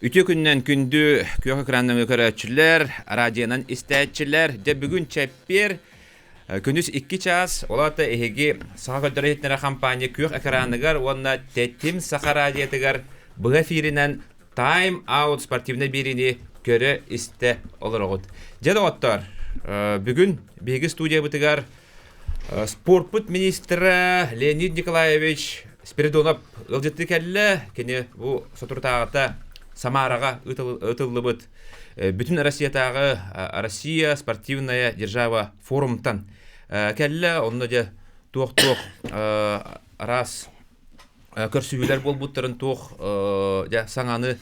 Үтө күннен күндү көк экрандан көрөчүлөр, радионан истәчүлөр, де бүгүн чеппер күнүс 2 час олата эһиги сага көдөрөйтнер компания көк экраныгар онна теттим саха радиотыгар быга эфиринен Time Out спортивный берини көрө исте олорогут. Жада оттор бүгүн биги студия бытыгар спортпут министрі Леонид Николаевич Спиридонов ылжытты келле, кене бу сотуртагата Самараға ытылыбыт бүтін Россия спортивная держава форумтан келле, онны де туох раз көрсүйлер болбуттарын туох саңаны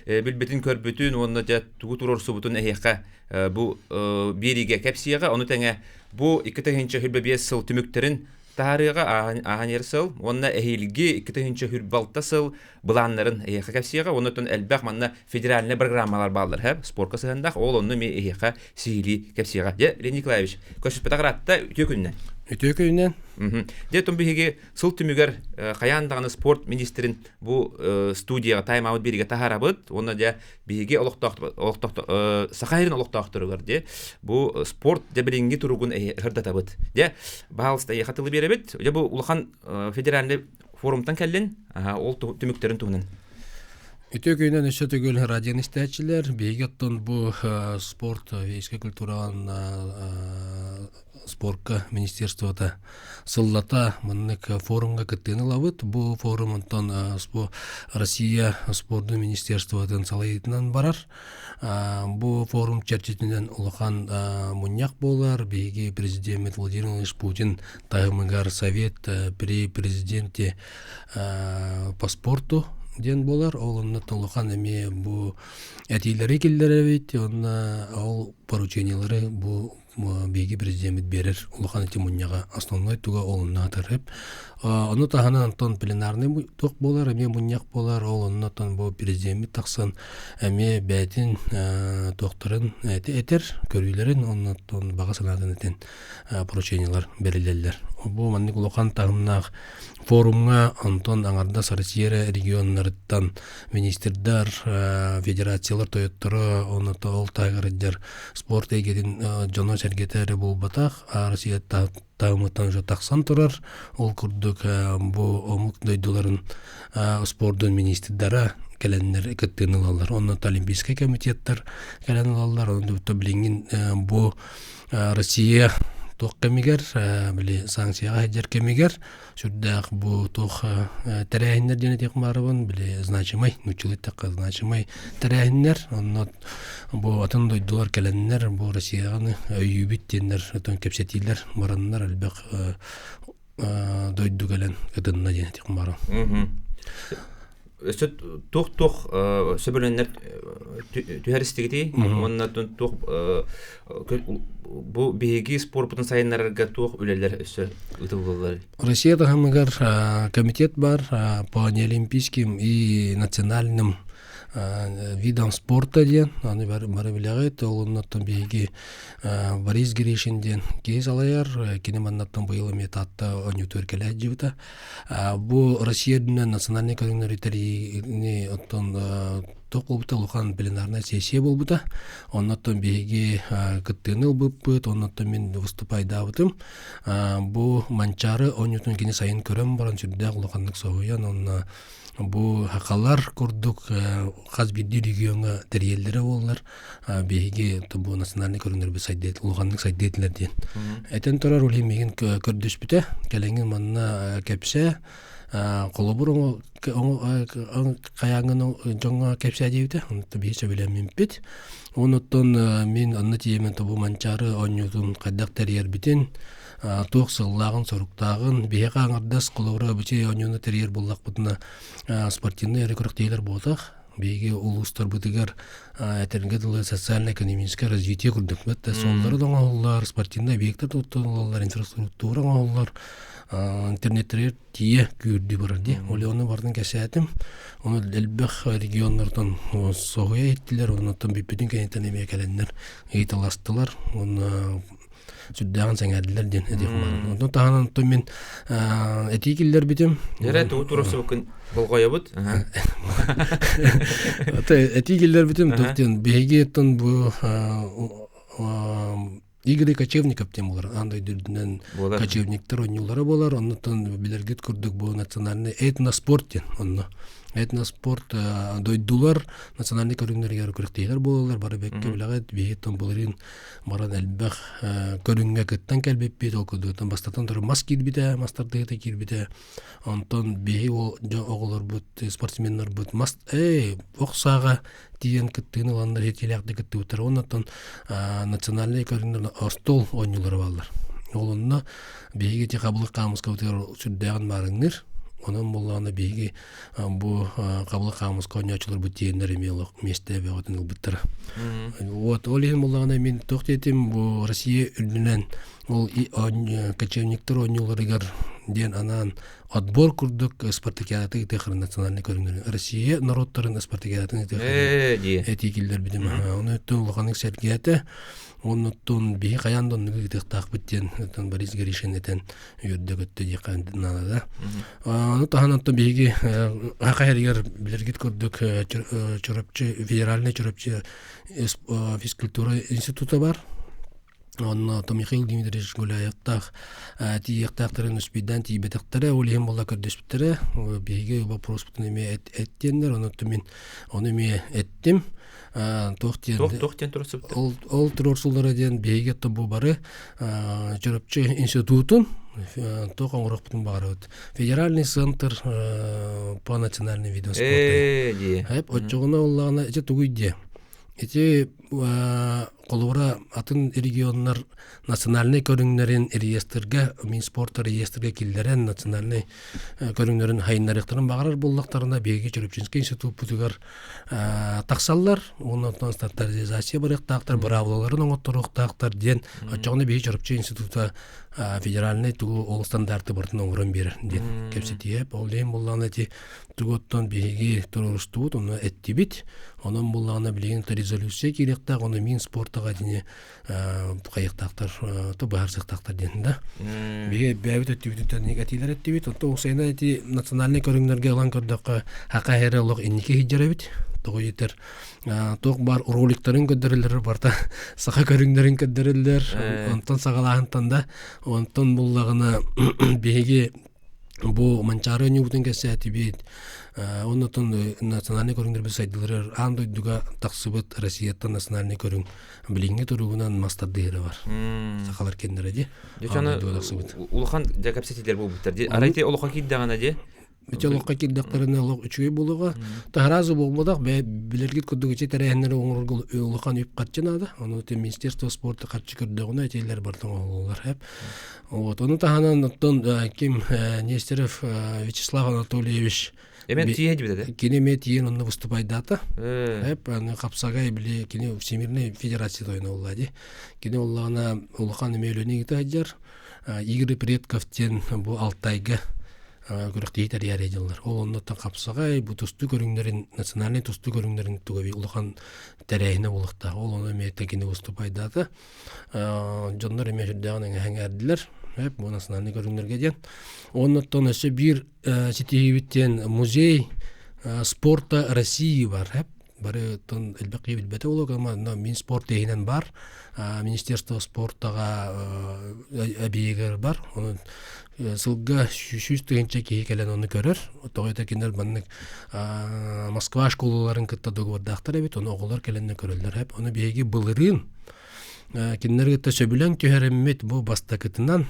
билбетин көрбүтүн, онны де тугу турорсубутун эхеқа бу бериге кепсияға, оны тәңе бу 2000 хүлбе 5 сыл түміктерін тарыга аханер сыл, онна эхилги 2000 хүрбалта сыл буланнарын эхе кепсияга, оннотон элбак манна федеральный программалар балдар хәп спортка сыгындак, ол онны ме эхе сили кепсияга. Де Леонид Николаевич, көшүп петагратта үтө күннен. Де томбиге сыл түмүгөр каяндагы спорт министрин бу студияга Time Out бериге тахарабыт, онна де биге сахайрын олоктоктургар де бу спорт дебилинги туругун хырдатабыт. Де баалста хатылы беребит. Де бу улхан федеральный форумтан келлен, ол түмүктерин туунан. Үтө күннен өсө түгүл радион истәчилер, бейгеттон бу спорт вейске культуран спортка министерствода сыллата мыннык форумга кыттыны лабыт. Бу форумунтан Россия спортту министерстводан салайытынан барар. Бу форум чарчетинен улахан муньяк болар. Беги президент Владимир Владимирович Путин тайымыгар совет при президенте по спорту ден болар. Ол онна толухан эме бу этилери киллери бит, онна ол поручениялары бу беги президент берер улахан эти муньяга основной туга олунна тарып. Оны тахана Антон пленарный ток болар, эме муньяк болар, ол оннотон бу президент таксан эме бәтин токторын этер көрүлөрүн оннотон бага санадан этен поручениялар берилелер. Бу манник улахан тагыннак форумга Антон аңарда Россия регионнарыттан министрдар, федерациялар тоёттора, онното ол тагырдер спорт эгедин жоно сергетери болбатах, Россия тагымытан жо таксан турар, ол курдук бу омук дойдуларын спорттун министрдара келеннер кыттыналар, онното олимпийский комитеттер келеналар, онното билингин бу Россия тох кемигер, били санкцияга хаджар кемигер, сүрдәк бу тох тәрәһиннәр денетек марыбын, били значимай, нучылыттакка значимай тәрәһиннер, оннот бу атын дойдулар келеннер, бу Россияны өйүбит деннер, отон кепсетилер, мараннар албак дойду келен кытынна денетек марыбын. Тух сөбөлөннөр түһәристигити, оннан тух бу беги спортпутун сайыннарга тух үлелер өсө ытылгылар. Россияда хамыгар комитет бар по неолимпийским и национальным видам спорта ден, аны бары билегет, олуннаттан беги Борис Гришинден кейс алаяр, кинеманнаттан быйыл метатта онютөр келе жибита. Бу Россиядан национальный координаторы оттон ток болбута, лухан пленарная сессия болбута. Оннаттан беги кыттыны болбут, оннаттан мен выступай дабытым. Бу манчары онютун кини сайын көрөм баран сүрдө луханнык согуян, онна бу хакалар курдук хаз бирди регионга терьелдери боллар, беги бу национальный көрүнөр сайдет улганнык сайдетлер ден. Этен турар улемеген көрдөшпүтө, келеңин манна кепсе колобур каяңын жоңга кепсе дебите, онто бейсе билемин бит. Оноттон мен анны тиемен тобу манчары онютун кадак терьер битин туох сыллагын соруктагын бега аңардас колобура бите онюны терьер боллак бутуна спортивный рекордтейлер болтак. Беги улустар бутыгар этеринге дылы социально-экономическое развитие курдук. Бетте солдары доңоллар, спортивный объекттер тоттоллар, инфраструктура оңоллар, интернеттер тие күрдү барди. Оле оны бардын кесетим. Оны элбек регионнардан согуя еттилер, оннан биппетин кенеттен эме келеннер ыйталастылар. Оны сүддәгән сәңәрләр ден эди хумар. Онтон таһанан то мен этикиллер битем. Яра турысы бүкін бұл қойабыд. Этикиллер битем тоқтен беге тон бу Игорь Кочевников тем булар. Андай дүрдүнөн кочевниктер ойнулары болар. Онтон билергет күрдүк бу национальный этноспорт ден. Онно этноспорт дойдулар национальный көрүнгөргө күрөктейлер болалар. Бары бекке билагат бейтон буларын баран элбах көрүнгө кыттан келбеп бит окудудан бастатан туруп маскид бите, мастардыгы кирбите. Онтон беги ол оголор бут спортсмендер бут маст оксага тиен кыттыны ландар хетелякты кытты утар. Онтон национальный көрүнгөр остол ойнулары балдар. Олунна беги те кабылык камыска утар сүддөгөн барыңныр. Onun mullağına beygi bu kabul kağımız konyaçılır bu diyenler emiyalıq mesle ve odun ılbıttır. Oleyim mullağına men toqt etim bu Россия ülünen ol kachevniktir oynuyorlar diyen anan отбор курдук спартакиадаты тахыр национальный көрүнөр. Россия народтарын спартакиадатын тахыр. Этикилдер бидим. Оны тулганың сергияте оннуттун бии каяндон нугитек такбыттен тон Борис Гришинетен үрдөгөттө дикандынада. Аны таханатта биги акайргер билергит көрдүк чорапчы федеральный чорапчы физкультура институты бар. Он то Михаил Дмитриевич Гуляевтах тиектактарын успедан тибетактары олем болла көрдөспүттөрө биги вопрос бутуне эттендер оны мен эттим тоқтен турсуп ол турсулары ден биги то бу бары чорапчы институтун тоқоңрок бутун бары федеральный центр по национальным видам спорта хеп очогуна уллагына тугуйде эти колура атын регионнар национальный көрүңнөрүн реестрге Минспорт реестрге килдерен национальный көрүңнөрүн хайнарыктарын багарар боллактарына беги Чөрөпчинский институт бутугар таксаллар онтон стандартизация барыктактар браволорун оңотторуктактар ден очогуна беги Чөрөпчү института федеральный тугу ол стандарты бартын оңрон берер ден кепсетиеп ол ден болланы ти туготтон беги турустут оны эттибит онун болланы билген резолюция керекта оны Минспорттага дине кайыктактар то баарсыктактар ден да биге бәбит өттүбүттөн негативлер эттибит то усайна ти национальный көрүңнөргө алан көрдөккө хакайралык иннике хиджарабит тойтер ток бар роликтарын көдөрүлөр барта саха көрүңнөрүн көдөрүлөр онтон сагалаантан да онтон буллагына биги бу манчары ньютон кесети бит онтон национальный көрүңнөр сайдылар андой дуга таксыбыт Россияда национальный көрүң билинге туругунан мастардыгы бар сахалар кендер ди жана улхан жакапсетилер болуптар арайты олока киддагана ди Бечалокка килдактарына лок үчөй болуга таразы болмадак билергит көдөгүчө тереңнери оңоргул улахан үп катчынады. Аны Министерство спорта катчы көрдөгүнө этелер бартын олар хеп. Вот аны таханан оттон Ким Нестеров Вячеслав Анатольевич Эмен тиеди биде. Кинеме тиен онда выступать дата. Хеп аны капсагай биле кине Всемирный федерация ойноллади. Кине уллана улахан эмелөне гитажар. Игорь Предковтен бу Алтайга көрөктейтер яредилер. Ол оннотан капсагай бу тусту көрүңнөрүн национальный тусту көрүңнөрүн тугуби улахан терейне улукта. Ол ону мектегине выступайдаты. Жоннор эмеждаган хаңардылар. Хеп бу национальный көрүңнөргө ден. Оннотан өсө бир ситибиттен музей спорта России бар. Хеп бары тон элбеки билбете болуп ама Минспорт дейинен бар. Министерство спортага абиегер бар. Onu сылга шүшүс дегенче кейкелен оны көрөр. Тоойта киндер баннык Москва школаларын кытта договордактар бит, оны оголор келенне көрөлдөр хеп. Оны биеги былырын киндерге төсөбүлөн төһөрөммет бу бастакытынан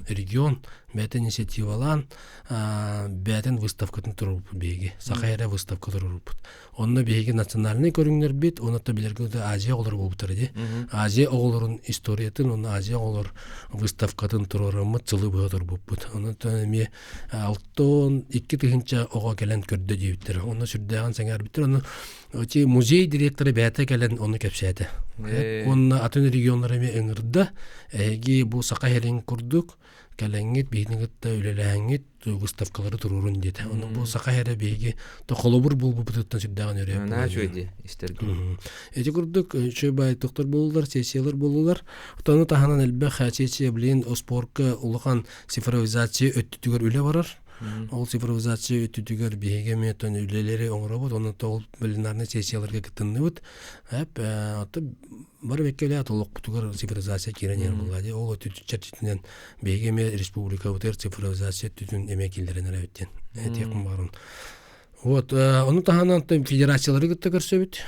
регион бәтен инициативалан бәтен выставкатын туруп беги сахайра выставка туруп онны беги национальный көрүңнөр бит онута билерге Азия оголор болуптар ди Азия оголорун историятын оны Азия оголор выставкатын турурумы цылы бөтөр буппут онута эми 6-2 тыгынча ого келен көрдө дийиптер оны сүрдөгөн саңар биттер оны Оти музей директору бәті кәлін оны көпсәді. Оны атын регионлар эме ыңырда, әйге бұл сақа херен күрдік, кәләңгет бейнигетта үлеләңгет выставкалары турурун дете. Оны бу сакайра бейги то холобур бул бутуттан сүрдәгән өрә. На жөйди истерге. Эти курдук чөбай доктор булулар, сессиялар булулар. Тоны таханан элбе хәчече билен спортка улган цифровизация өттүгөр үле барар. Ол цифровизация өттүгөр бейге метон үлелери оңробот, оны тол билинарны сессияларга кытынныбыт. Хәп аты бар векеле атылык бутугар цифровизация киренер булады. Ол өттүчәрчитенен бейге ме республика утер цифровизация түтүн эмекилдерин әрәттен. Этекм барын. Вот, оны таханан федерациялары гытта көрсөбүт.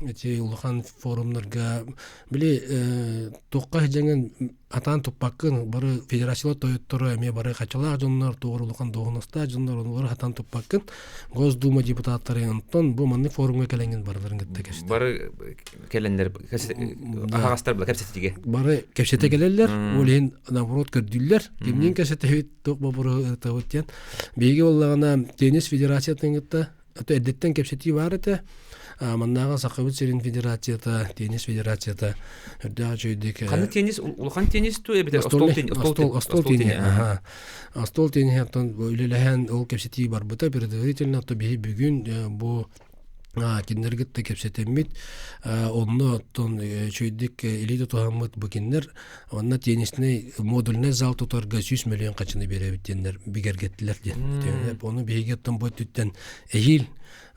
Эти улахан форумнарга били токка жеңен атан туппакын бары федерациялар тоюттуру эме бары качалак жоннор тоорулукан догунаста жоннор онур атан туппакын Госдума депутаттары онтон бу манны форумга келенген барларын гытта кешти. Бары келендер агастар бла кепсетиге. Бары кепсете келелер, олен наоборот көрдүллер. Кимнин кепсете ток бабуру тавыттан. Беге боллагана теннис федерациясының гытта эдеттен кепсети бар эте. Маннага Сакыбыт Серин федерацията, теннис федерацията үрдәгә җөйдек. Каны теннис, улхан теннис ту бит стол теннис. Стол теннис хәттан үлеләһән ул кепсети бар бута предварительно то бе бүгүн бу киндергетте кепсетеммит онно тон чөйдек элите тохаммыт бу киндер онна теннисне модульне зал тутарга 100 миллион качыны беребиттендер бигергеттилер ди. Оны бегеттен бу түттен эйил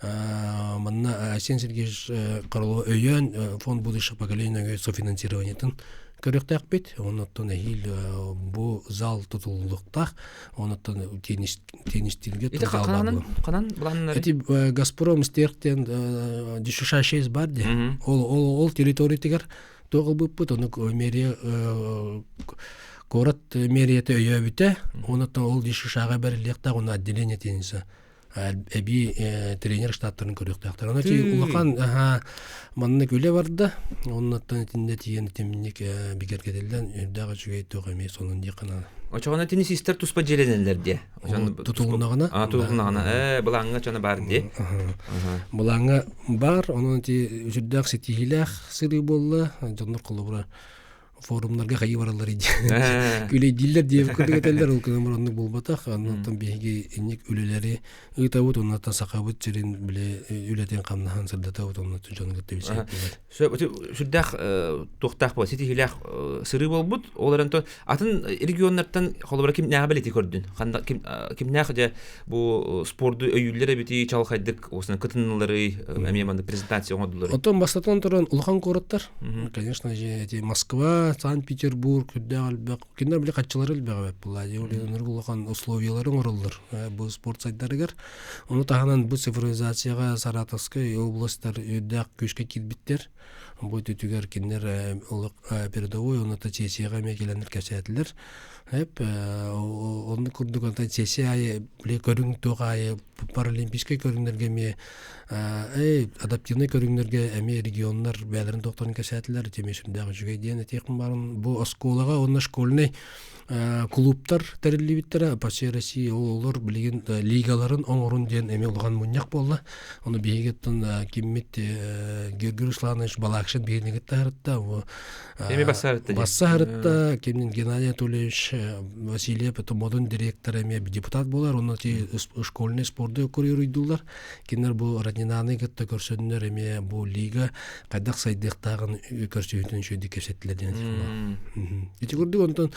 манна Асен Сергеевич Карло өйөн фонд будущего поколения софинансированиятын көрөктәк бит. Оннан эйил бу зал тутулуктак оннан теннистилге тузалды. Канан буланнар. Эти Газпром стерктен дишушашез бар ди. Ол территориятыгар тогылбыппыт, оны мерия город мерияты өйөбүтө. Оннан ол дишушага берилектак оны отделение тенниса. Эби тренер штаттарын көрөктөктөр. Аны улахан манны көле барды. Оннан тинде тиген теминник бигергеделден үрдөгө жүгөй тогоми сонун дикана. Очогона теннисистер туспа желенелер ди. Тутулундагына. Тутулундагына. Булаңга чана бар ди. Булаңга бар, онун ти жүрдөк сетилах сыры болду. Жоннор колобура форумнарга кайы баралар иди. Күлей диллер деп көргөтөлөр, ул көмөрөндү булбатак, андан беги эник үлелери ыйтабыт, ондан Сакабыт Серин биле үлетен камнахан сырдатабыт, ондан жонго тебисе. Шүрдак токтак бо, сетилах сыры болбут, олардан то атын регионнардан холобра ким набелети көрдүн. Ким нахыда бу спорту өйүллер бити чалкайдык, осун кытынлары, эмеманды презентация оңдулар. Отон бастатан туран улхан короттар. Конечно же, эти Москва, Санкт-Петербург, Күддәгәлбәк, киндер биле катчылары элбәгәп булады. Улар булган условиялары орылдыр. Бу спорт сайтларыгар. Оны тагынан бу цифровизацияга Саратовская областтар өйдәк көчкә китбиттер. Бу төтүгәр киндер улык передовой, оны та сессияга мекелендер кәсәтләр. Hep onu kurduk anta sesiyayı bile körün toğayı paralimpiyske körünlerge mi adaptivne körünlerge emi regionlar belerin doktorun kesetiler temesindagi жүгөй диен этекин барын бу осколага онна школьный клубтар терилибиттер по всей России олар билген лигаларын оңорун диен эми улган муньяк болду. Оны бейгеттен киммит Георгий Русланович Балакшин бейнегеттарытта эми бассарытта кимнин Геннадий Анатольевич Василий Потомодун директор эме депутат болар. Оны школьный спортты көрүйдүлөр. Кинер бу Радинаны гетте көрсөннөр эме бу лига кайдак сайдыктагын көрсөтүн шөйдү кесеттилер. Эти көрдүк онтон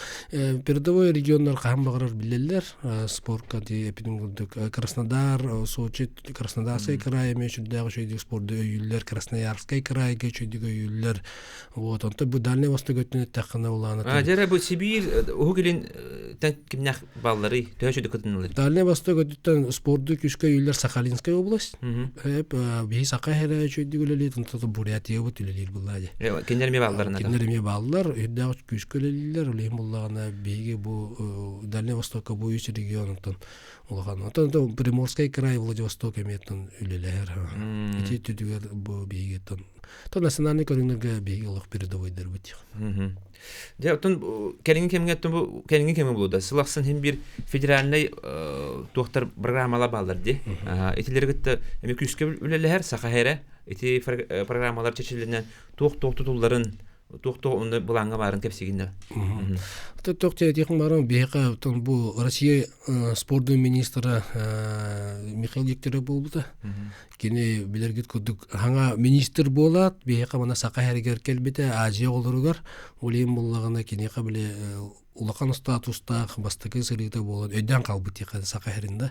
передовой региондар камбагар билелер спортка эпидемиологдук Краснодар, Сочи, Краснодарский край мешүдөгү шөйдү спортты өйүллөр, Красноярский крайга шөйдү өйүллөр. Вот онто бу Дальний Восток өтүнө такына уланы. Жара бу Сибирь угилин кимнах баллары төшөдү кытынылар. Дальний Восток өтүттөн спортты күчкө өйүллөр Сахалинская область. Эп би Сакахера шөйдү өлөлөр, онто Бурятия өтүлөлөр булады. Кенерме балларына. Кенерме баллар өйдөгү күчкө өлөлөр, улем буллагана беги бу Дальний Востокка бу үч регионунтан улган. Онтон Приморский край, Владивосток эметтен өлөлөр. Эти түдүгөр бу бегеттен. То национальный көрүнөргө беги улак передовойдор бут. Ja, отон келинген кемгеттен бу келинген кеме болду. Сылаксын hem bir федеральный доктор программалар балдар ди. Этилергетте эми күскө үлелер Сахара эти программалар чечилгенден токтуларын Тухто онда буланга барын кепсигинде. Токте тихин барам бейка бу Россия спорттун министры Михаил Дегтярев болду. Кини билергит кудук хаңа министр болат, бейка мана сака хәргер келбете Азия олоругар, олем буллагына кини кабиле улақан статуста бастыкы сырыта болот. Өйдөн калбыт яка сака хәринде.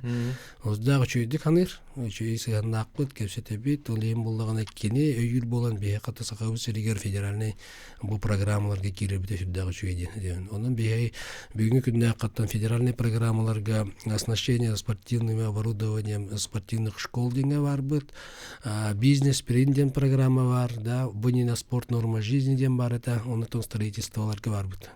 Оздагы чөйдүк ханыр, чөйсө накпыт кепсетебит, олем буллагына кини өйүл болан бейка сака сырыгер федеральный бу программаларга киребите сүддагы чөйдү. Онун бей бүгүнкү күндө каттан федеральный программаларга оснащение спортивным оборудованием спортивных школ деген барбыт. Бизнес пиренден программа бар, да, бунина спорт норма жизни ден бар это, онутон строительстволарга барбыт.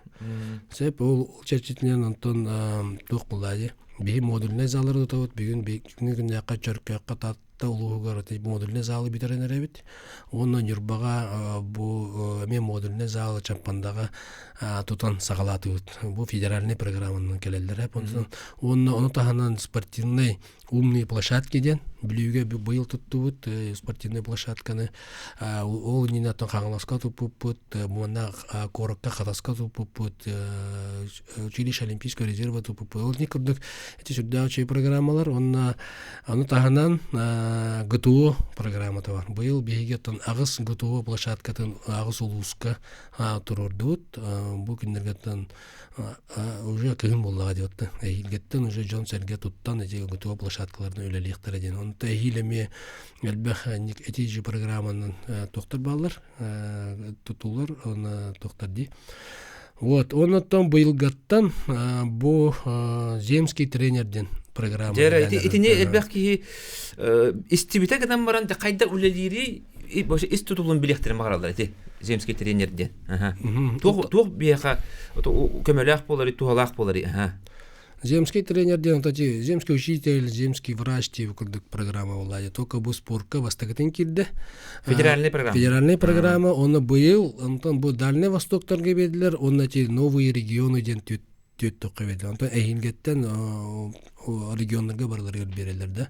Сеп ол чечитинен онтон тук булдади. Бей модульный залдар отот бүгүн күндө качыркка кататта улуугар модульный залы битеренеребит. Онун юрбага бу мен модульный залы чампандага тутан сагалатыбыт. Бу федеральный программанын келелдер. Оны таханан спортивный умный площадки ден билүүгө быйыл туттубут спортивный площадканы ол нинатон каңласка туппут, мына корокка катаска туппут, училище олимпийского резерва туппут. Ол не курдук эти сүрдәүче программалар, аны таханан ГТО программаты бар. Быйыл бейгеттен агыс ГТО площадкатын агыс улуска турурдут. Бу күндергеттен уже кыйын боллага диотты. Эйгеттен уже жон серге туттан эти ГТО площадкаларын өлелектер ден. Оны тәһилеме әлбәх эти же программанын токтор баллар тутулар, оны токтор ди. Вот, оннан быйылгаттан бу земский тренерден программа. Итине әлбәх ки истибите гадам баран кайда үлелири боша истутулун билектерин багаралар эти земский тренерден. Тух бияха көмөлөк болор, тухалак болор. Земский тренер ден тати земский учитель, земский врач тип курдук программа болду. Только бу спортка бастыгытын кирди. Федеральный программа. Федеральный программа, оны быйыл, онтон бу Дальний Востокторга бердилер, оны ти новые регионы ден төттөккө бердилер. Онтон эйингеттен региондарга барларга берелер да.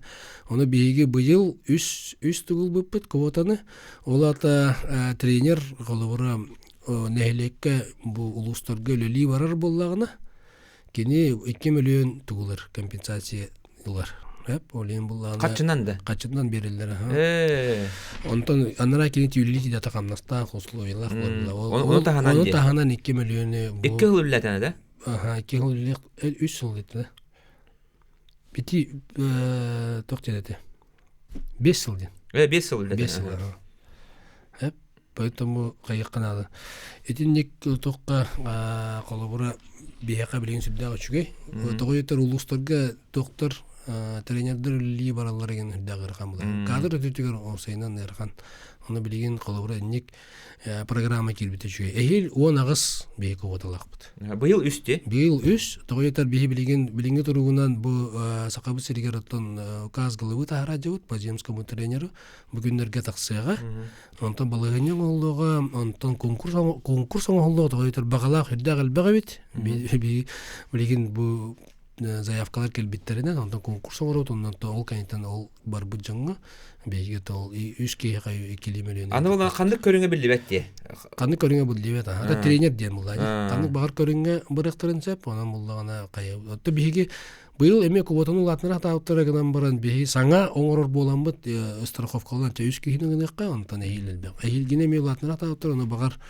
Оны бейги быйыл үс тугул быппыт квотаны. Олата тренер голубура нехлекке бу улустарга өлөли барар боллагына. Кини 2 миллион тугулар компенсация булар. Олен булланы. Качынан берилдер. Онтон анара кини түйүлүти дата камнаста условиялар бар. Оны таханан 2 миллионы. 2 жыл үлләтәне да? 2 жыл 3 жыл дете. Бити токтедете. 5 жыл ден. 5 жыл дете. 5 жыл. Поэтому кайыкканады. Этинник токка колобура бияка билген сүрдәгы чүгей. Тогойтер улустарга доктор тренердер ли баралар ген сүрдәгы ракамлар. Кадр өтүтүгөр осайнан эрхан. Оны билген колобура ник программа кирбите чүгей. Эхил 10 агыс бияка оталакпыт. Быйыл үстө. Быйыл үс тогойтер билген туругунан бу сакабы сиригераттан указ кылыбы тахара жабыт по земскому тренеру бүгүннерге таксыга. Онтон балыгын олдога, онтон конкурс олдога тогойтер багалак хүрдәгыл багабит. Билген бу заявкалар келбиттеринен онтон конкурс орот, онтон ол канитан ол барбы жаңга бейге тол 3 миллион. Аны болан кандык көрүнгө билдибетти. Кандык көрүнгө билдибет. Ада тренер ден булды. Кандык багар көрүнгө бырыктырын сеп, анан булдагана кайы. Отто бейге быйыл эме квотаны латнара таптырыгынан баран бейги саңа оңорор боламбыт страховкалан 3 кийинегенекка онтон эйлелбе. Эйлгене ме латнара таптырыны багар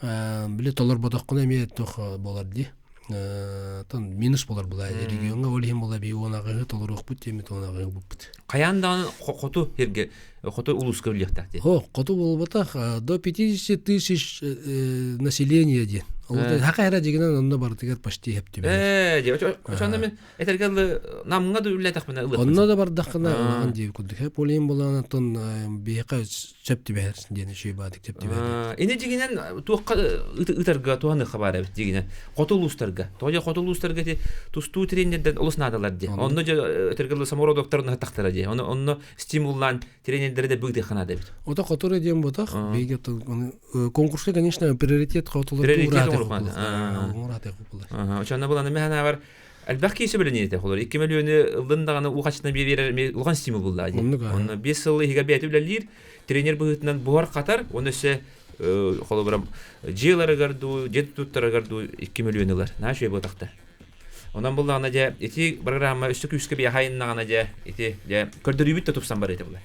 биле толор бодоккуна эме тох болар ди. Тон минус болар була регионга олим була би онагы толорук бут теме онагы бут. Каяндан хоту херге хоту улуска билектак ди. Хоту болбата до 50 тысяч населения ди. Хакайра дегенен онда бар тигер почти хепти. Ошондо мен этергел намга да үллетак менен ылык. Онда да бар дакына улаган деп кудук. Хеп олим булана тон бейка чепти берсин дени шүй бадык чепти бер. Эне дегенен туакка ытарга туаны хабар эбит дегенен. Хотулустарга. Тоя хотулустарга те тусту тренерден улуснадалар ди. Онда этергел самородокторун тактара ди. Онно стимуллан тренерлерде бүгдө хана деп. Ота который дем ботак. Бейге конкурска, конечно, приоритет хотулар. Очанна буланы механа бар. Әлбәки сөбеләнәте холор 2 миллионы ылдындаганы угачына берер улган стимул булды. Онны 5 жыл иге бәтүләләр тренер быгытынан буар катар, онысы холобрам жилары гарду, жет туттары гарду 2 миллионлар. Наши бу такта. Онан булгана же эти программа үсүк бия хайыннагана же эти же көрдөрүбүт тутупсан бар эти булар.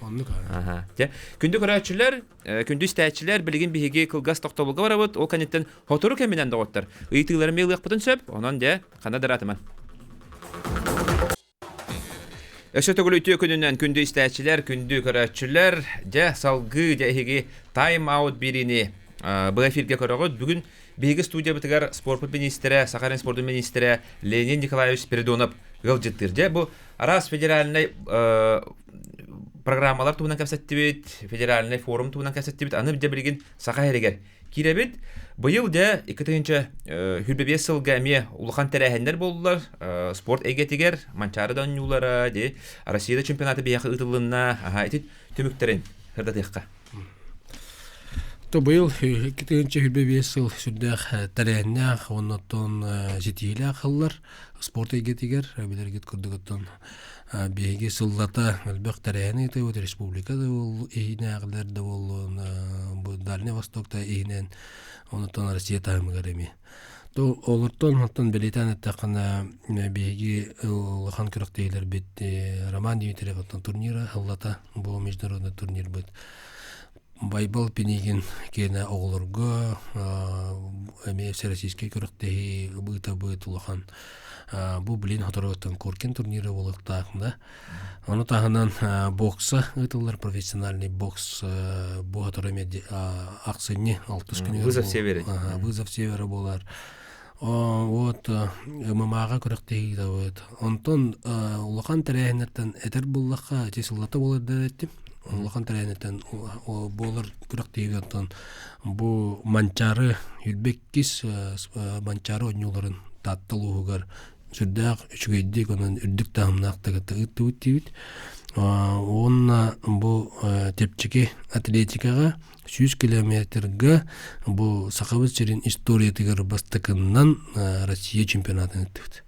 Ага. Же күндү көрөчүлөр, күндү истәчилер билген биһиге кылгас токтобулга барабыт, ол канеттен хотору кеминен дагыттар. Ыйтыгылар мейлык бутун сөп, онан же кана даратыман. Өсөтөгүл үтү күнүнөн күндү истәчилер, күндү көрөчүлөр же салгы же эһиги тайм аут бирини бу эфирге көрөгөт. Бүгүн биһиги студия битигер спорт министрі, Сахалин спорт министрі Леонид Николаевич Спиридонов гылжыттыр. Же бу арас федеральный программалар туунан кепсеттибит, федеральный форум туунан кепсеттибит, аны же билген Сахалигер киребит. Быйыл же 2-25 жылга эме улахан терехендер болдулар. Спорт эгетигер манчарыдан юлара же Россияда чемпионаты бияқы ытылынна эти түмүктерин хырдатыкка. То быйыл 2-25 жыл сүрдәк тәрәннәк, оннан жетейлі ақыллар, спорт егетігер, білергет күрдігіттен бейге сыллата әлбәқ тәрәні еті өт республикада ол ейіне ақылдарды ол Дальний Востокта ейінен, оннан Россия тағымығар еме. То олырттан білетен әттіқына бейге ұлыған күріктейлер бетті Роман Дмитриев турнира аллата, бұл международный турнир бет. Байбал пенеген кена оғылырға, әме Всероссийский көріктегі бұйта бұйт ұлақан. Бұл білен қатарғаттан көркен турниры олық тағында. Оны тағынан бокса ұйтылар, профессиональный бокс бұл қатарыме ақсыне 6 күні. Вызов севері. Вызов севері болар. Вот ММА-ға көріктегі да бұйт. Онтон ұлақан тәрәйінерден әтір бұллаққа тесілата боларды әттім. Улахан тәрәнеттен болар күрәктейгән бу манчары юлбеккис манчары онюларын таттылуугар сүрдәк үчгәйдик онан үрдүк тамнактыгы тыгыт онна бу тепчеке атлетикага 100 километрга бу сахабыз черин история тигер бастыкыннан Россия чемпионатын өттүт.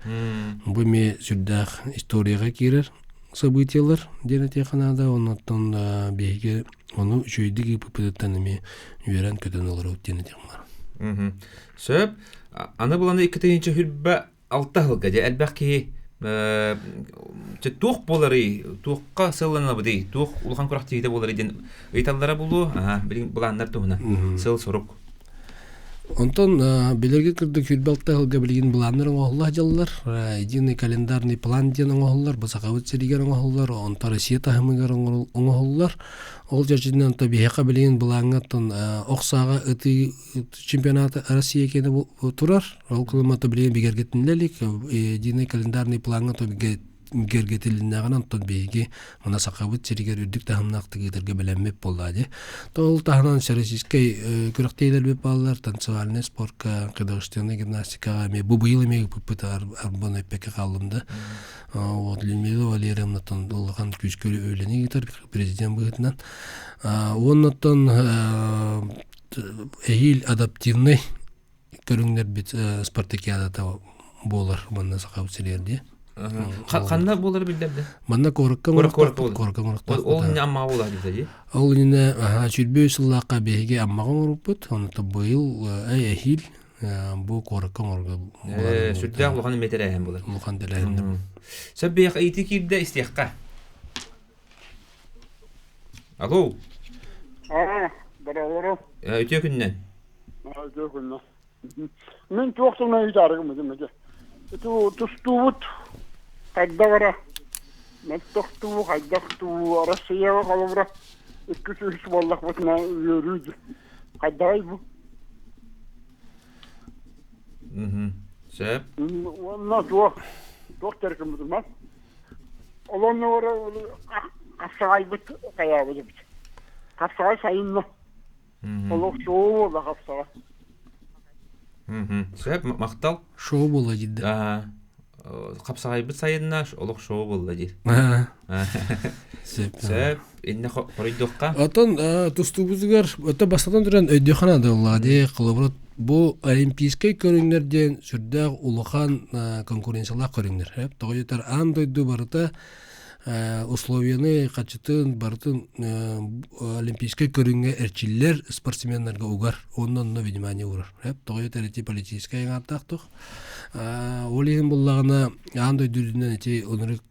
Бу ме сүрдәк историяга кирер событиялар денете канада оннан беге оны үчөйдүк пыпыттан эми үйрен көтөн олор денете бар. Сөп аны буланы 2-нче хүрбә 6 жылга же әлбәки тух болары тухка сыллана бudi тух улхан курактыйда болары ден ыйталлара булу билин буланнар туна сыл сорук. Онтон билерге кырдык хүрбалта жылга билген буланнар оңолла жаллар единый календарный план ден оңоллар бусакабыт серигер оңоллар онта Россия тахымыгар оңоллар ол жажынан то бияка билген булаңаттан оксага ыты чемпионаты Россия кене турар ол кылмата билген бигергетинлелик единый календарный планга то гергетилиннаган тон беги мына сакабыт серигер үрдүк тахымнактыгыдырга беленмеп болду. Тол тахынан Всероссийский күрөктейлер беп балалар танцевальный спортка, художественная гимнастикага ме бу быйыл эме пыпытар арбаны пеке калымды. Вот Людмила Валерьевна тон долган күскөлү өйлөне гитар президент быгытынан. Оннотон эйил адаптивный көрүңнөр бит спартакиадада болар мына сакабыт серигерде. Кандай болар билдерде? Манда коркка. Ол не амма болар диде. Ол не чүлбө сыллакка беге аммага уруппут. Аны то быйыл эхил бу коркка морга. Сүрдө улган метерем болар. Улган делем. Сөббек айты кирде истиякка. Алло. Бараларым. Өтө күннен. Өтө күннен. Мен тоқтымнан үйдарығым демеде. Тустуут кайда бара. Мен тоқтуу кайдактуу Россияга калыбыра. 2-3 боллак бутна үйөрүдү. Кайдай бу? Сөп. Онна доктор ким булмас. Олонно ора капсагай бут каябы бит. Капсагай сайынны. Олок шоу да капсагай. Сөп мактал Шоу болду диде. Капсагай бит сайынна олок шоу болду дир. Сөп инне коройдокка. Атон тустубузгар өтө бастан туран өйдөканада аллади кылыбыт бу олимпийский көрүңнөрдөн сүрдө улахан конкуренциялар көрүңнөр. Тогойдор андойду барыта условияны качытын бартын олимпийский көрүнгө эрчиллер спортсменлерге угар оннон внимание урар. Тогой терети политическая артактык. Олин буллагына андай дүрүнөн эти онрык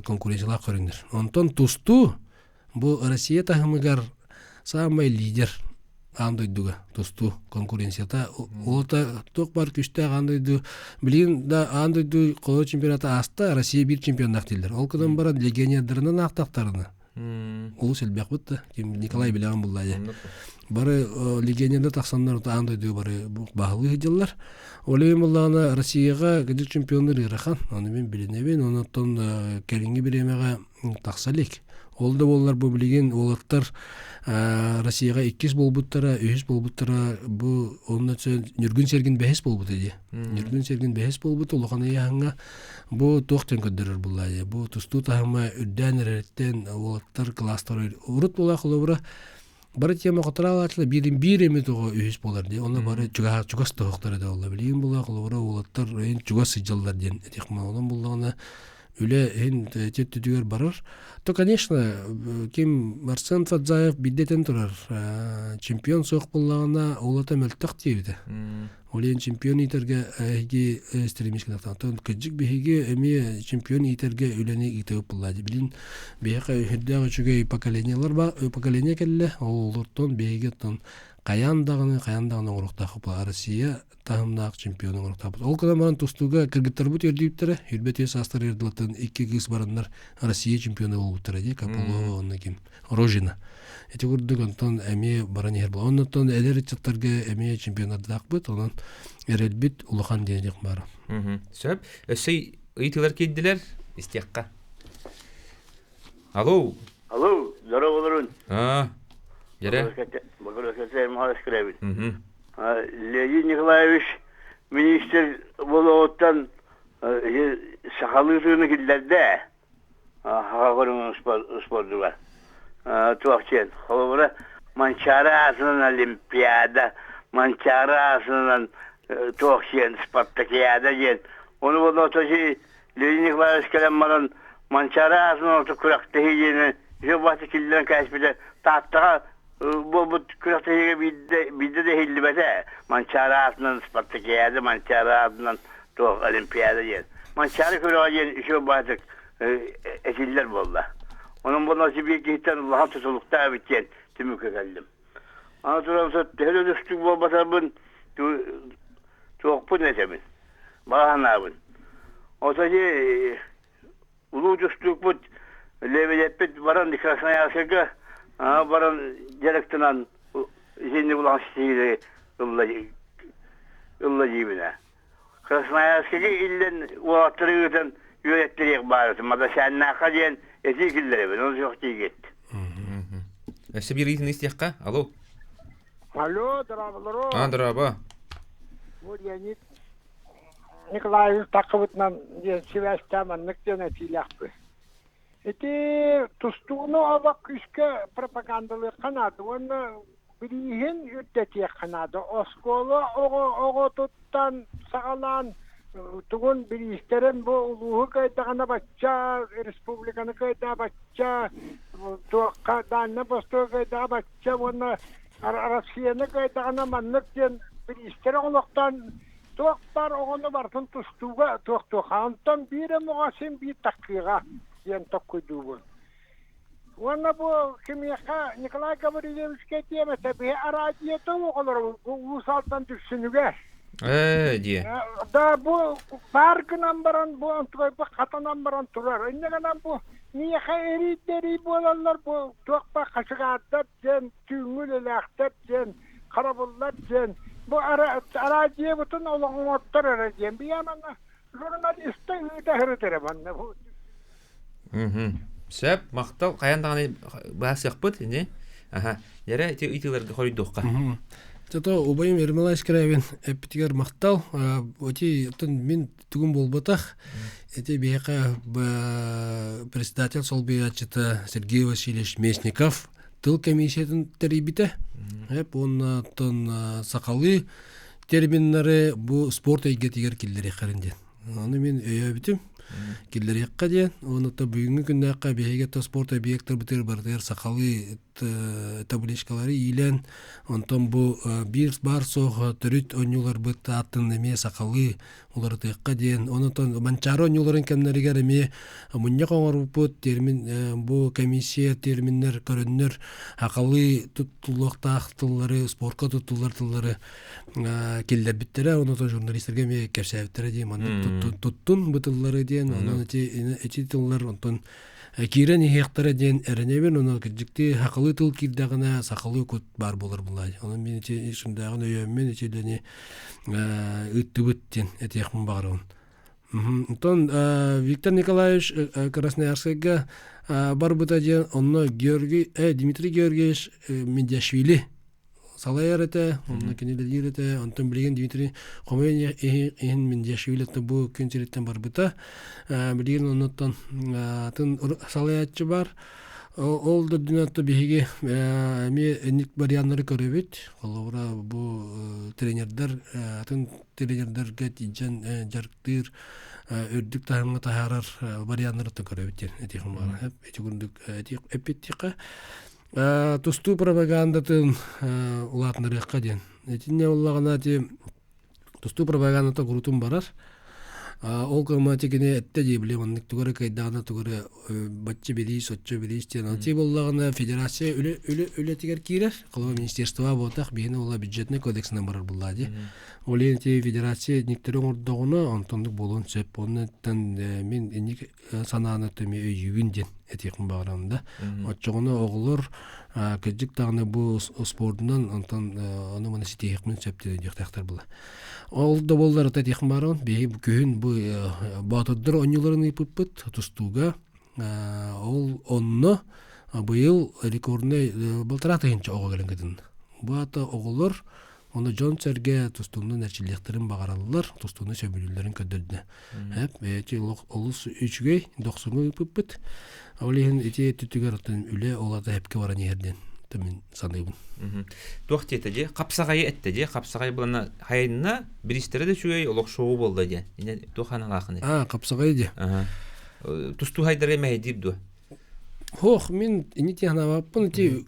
конкуренциялар көрүнөр. Онтон тусту бу Россия тахымыгар самый лидер андойдуга тусту конкуренцията олта ток бар күчтө андойду билин да андойду коло чемпионата аста Россия бир чемпиондак дилдер. Ол кыдан барат легионердеринин актактарына. Улус элбек бутта Николай билган буллай. Бары легионердер таксандар андойду бары багылы жыллар. Олем буллана Россияга гыдык чемпиондор ырахан. Аны мен билинебин, онотон келинге биремеге таксалык. Ол да боллар бу билген олаттар Россияга 2 болбуттара, 3 болбуттара бу онночо Нүргүн Серген бехес болбут эди. Нүргүн Серген бехес болбут улганы яңга бу токтен көдөрөр буллай. Бу тусту тахма үддән реттен олаттар кластер урут була кылыбыра. Бары тема котыралатлы бир эметого 3 болар ди. Оны бары чугас токтор да болла билген була кылыбыра олаттар эн чугас жылдар ден этихмалдан булганы үле эн теттүгөр барар. То, конечно, ким Арсен Фадзаев биддетен турар. Чемпион соқ боллагына олата мөлтөк тийди. Олен чемпион итерге эги стремишкен атан. Кыжык беге эми чемпион итерге үлени итеп булады. Билин бега хүрдөгө чүгөй поколениялар бар, поколение келле. Олордон беге тон каяндагыны уруктакы Россия тахымдак чемпионун уруктап. Ол кадаман тустуга кыргыттар бут эрдиптер, хүрбөтө састар эрдилатын 2 кыз барандар Россия чемпиону болуптар ди, Капулова оннаким, Рожина. Эти курдук антон эми баран ер бол. Оннотон элерчаттарга эми чемпиондак бут, онон эрелбит улахан денек бар. Сөп, өсөй ыйтылар кеддилер истекка. Алло. Алло, здорово, Ларун. Яре. Леонид Николаевич, министр болуоттан сахалырыны киллерде. Хагырын спортуга. Туакчен. Холовра Манчара асынан олимпиада, Манчара асынан туакчен спартакиада ген. Onu болуоттан Леонид Николаевич келеммаран Манчара асынан күрәкте хигени, жобаты киллерин кәсбиде таттага bu kürateye bizde de hillibete Mançara adından Spartakiyada, Mançara adından Doğuk Olimpiyada yer. Mançara kürateye işe başlık esiller bolla. Onun bu nasibi gitten Allah'ın tutulukta biten tümükü geldim. Anadolu'da hele düştük bu basabın çok bu nesemin. Bağanabın. O tabi ulu düştük bu levelepet varan dikrasına yasaka баран директорнан зенни булан стили ылла жибине. Красноярскеге иллен уаттырыгытын үйреттирек барытын. Мада сәннақа ден этикиллеребен, ол жоқ дейгет. Әсі бір итін істеққа? Алло. Алло, драба. Драба. Вот Леонид Николаевич тақыбытынан связьтаман нүктені тиляқпы. Эти тустуну авак күшке пропагандалы канады, оны билиген үттетек канады. Оскола ого туттан сағалан тугун билистерен бу улуғы кайтағана бачча, республиканы кайта бачча, туаққа данны бостуғы кайта бачча, оны Россияны кайтағана маннық ден билистер оңлықтан туақ бар, оғыны бартын тустуға туақ-туға. Антон бире мұғасын бир таққиға. Ен такойду. Вона бо кемияка Николай Гавриловичке тема табе арадието оголор усалтан түшүнүгө. Ди. Да бу паркынан баран бу антуй бу катанан баран турар. Эндегенен бу нияка эритери болалар бу токпа качыгаттап жен түңүл элактап жен карабуллар жен бу арадио бутун олоңоттор эрекен. Биямана журналистте үйдө хөрөтөр банна бу. Сөп, мақтал, қаяндағаны бағасық бұд, не? Яра, үйтілерді қойдуққа. Тото, обайым Ермелайс кірәбен әпітігер мақтал, өте мен түгін болбатақ, әте бейқа председатель сол бейатчыта Сергей Васильевич Местников тыл комиссиятын тәребіті, оннан сақалы терминлары бұл спорт әйгетігер келдері қарынде. Оны мен өйі бітім. киллерекка ден оны та бүгүнкү күндәккә беге то спорт объекттер битер бардыр сакалы табличкалары илен онтон бу бир бар сох төрүт онюлар бит атын эме сакалы улар текка ден онтон манчаро онюларын кемнеригер эме мунья коңорбут термин бу комиссия терминнер көрүннөр акылы туттулуктактылары спортка туттулар киллер биттере онтон журналисттерге ме кепсебиттере дем туттун бытыллары ден онон эти тыллар онтон кирен ихтара ден эренебен онон кижикти акылы тыл кирдагына сакалы кут бар болор булай онон мен эти ишимдагы өйөммен эчедени ыттыбыт ден этехмин багырын онтон Виктор Николаевич Красноярскийга бар быта ден онно Дмитрий Георгиевич Медяшвили салайар эте, онна кенелер эте, онтон билген Дмитрий Хомейн ихин Медяшвили бу күнчелеттен бар быта билген оннотон тын салаятчы бар. Ол да дүнәтті беге ник барианнары көрөбет. Олора бу тренердер, атын тренердерге тиҗен жарктыр, өрдүк тахымга тахарар барианнары да көрөбет. Этихим бар. Хеп этигүндүк эпеттика. Тусту пропагандатын улатнырыкка ден. Этинне уллагана ти тусту пропагандата гурутун барар. Ол коматикине этте дебиле маннык тугары кайдана тугары батчы бери сотчу бери стен ти боллагына федерация үле тигер кирер кылы министерство ботак бени ола бюджетный кодексине барар буллади олен ти федерация никтерин ордогуна антондук болон сеп оннан мен эник санааны төме үйүнден этикин багырында отчогуна оглор кежик тагына бу спортунан антон аны мына ситехмин септе жактактар була ол да болдар этикин барын беги күн бу батыдыр онюларын ипыппыт тустуга ол онно быйыл рекордный былтыратыгынча ого келенгедин бу ата оголор оны жон серге тустунун нерчилектерин багаралылар тустунун сөбүлүлөрүн көдөрдү хеп эти олус үчгөй 90 ипыппыт олен эти түтүгөр үле олада хепке баран ерден мен санайбын. Туактете же капсагай этте же капсагай булана хайынна биристере де чугай олок шоу болду же. Ине тухана гакыны. Капсагай же. Тусту хайдары мейдип ду. Хох мен инити ханабаппын ти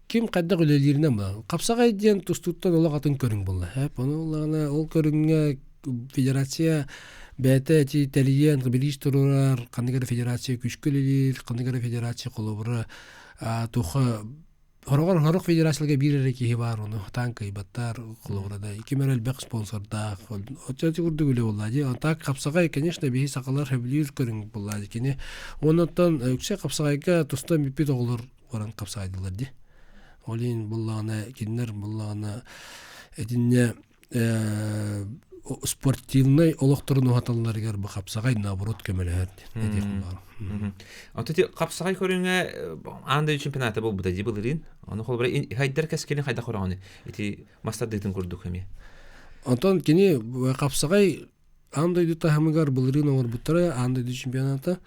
ким кадда гөлелеринен ба. Капсагай ден тустуттан олак атын көрүң болду. Хеп аны олагына ол көрүнгө федерация бәте ти италиен биристерер кандагы федерация күчкөлелер кандагы федерация колобура туха Хорох федерациялыга бирерки бар оны танк айбаттар кулурада 2 мөрөл бек спонсорда очочу күрдүгүлө боллади. Так капсагай конечно бии сакалар хабилир көрүң боллади кини. Онотон үксе капсагайга тустан бипит оглор баран капсагайдылар ди. Олин буллана кинер буллана эдинне спортивный олохторун хаталларыгар бу капсагай наоборот көмөлөр ди. Антати капсагай көрүнгө андай чемпионаты болбу да дибилерин. Аны холбара хайдар кескелин хайда корганы. Эти мастардыдын көрдүк эми. Антон кини капсагай андай дутахамыгар булырын ор буттара андай чемпионаты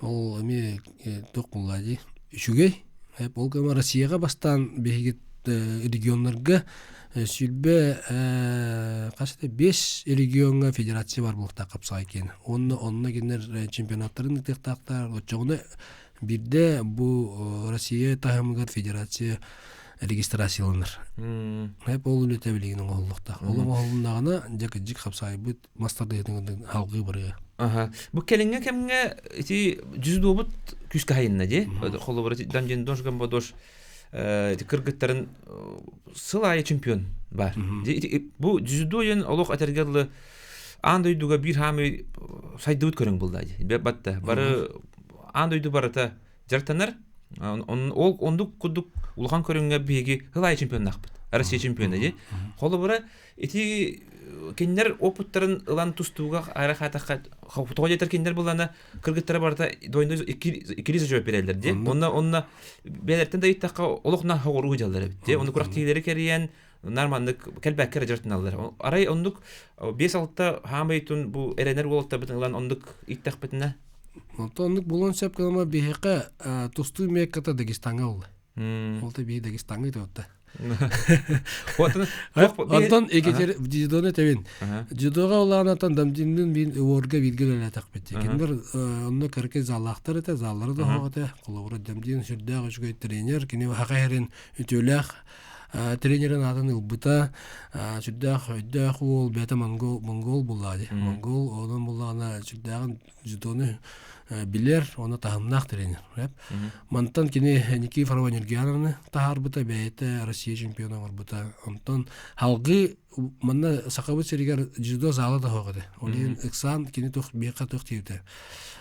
ол эми токуллади. Үчүгөй ол кема Россияга бастан бегит региондарга сүлбе кашты 5 регионга федерация бар булакта капсагай экен. Онна кинер чемпионаттарын тактактар очогуна бирде бу Россия тахамыгар федерация регистрацияланыр. Хеп ол үле табилигин оголлукта. Ол оголундагына жакыжык капсагай бут мастардыдын халкы бары. Бу келинге кемге эти жүздүбүт күскө хайынна же. Холобор данжен дошган бодош кыргыттарын сылайы чемпион бар. Бу жүздүен олох атергерлы андойдуга бир хамы сайдыбыт көрөң булдайды. Батта бары андойду барата жартанар ол ондук кудук улган көрөнгө беги сылайы чемпион акпыт. Россия чемпиону же. Холобора эти кендер опыттарын ылан тустууга арахатакка хавтога жетер кендер булана кыргыттары барда дойнда 2 жооп берелер де. Онна белертен да иттакка олокна хогуруу жалдары бит. Оны курактыйлары кериен нормалдык келбеккер жартыналар. Арай ондук 5-6 хамайтун бу эренер болотта битен ылан ондук иттак битне. Ондук болон сеп калма бехека тустуу мекката Дагестанга болду. Ол да бей Дагестанга өтөттө. Антон экетер дзюдоны тебин. Дзюдога улаанатан дамдиндин бин уорга билгелеле такпет. Киндер онно керке заллахтар эте, заллары да хогата, колобура дамдин сүрдәг үчгөй тренер, кини хакайрын үтөләх тренерин атын ылбыта сүрдәг өйдәг ул бета монгол булады. Монгол онун булгана сүрдәгин дзюдоны билер, оны тахымнах тренер. Мантан кини Никифорова Нергияновна тахарбыта бәйті Россия чемпионы барбыта. Антон халгы манна сақабы серигер дзюдо залы да хоғады. Олин иксан кини бейқа тоқ тейді.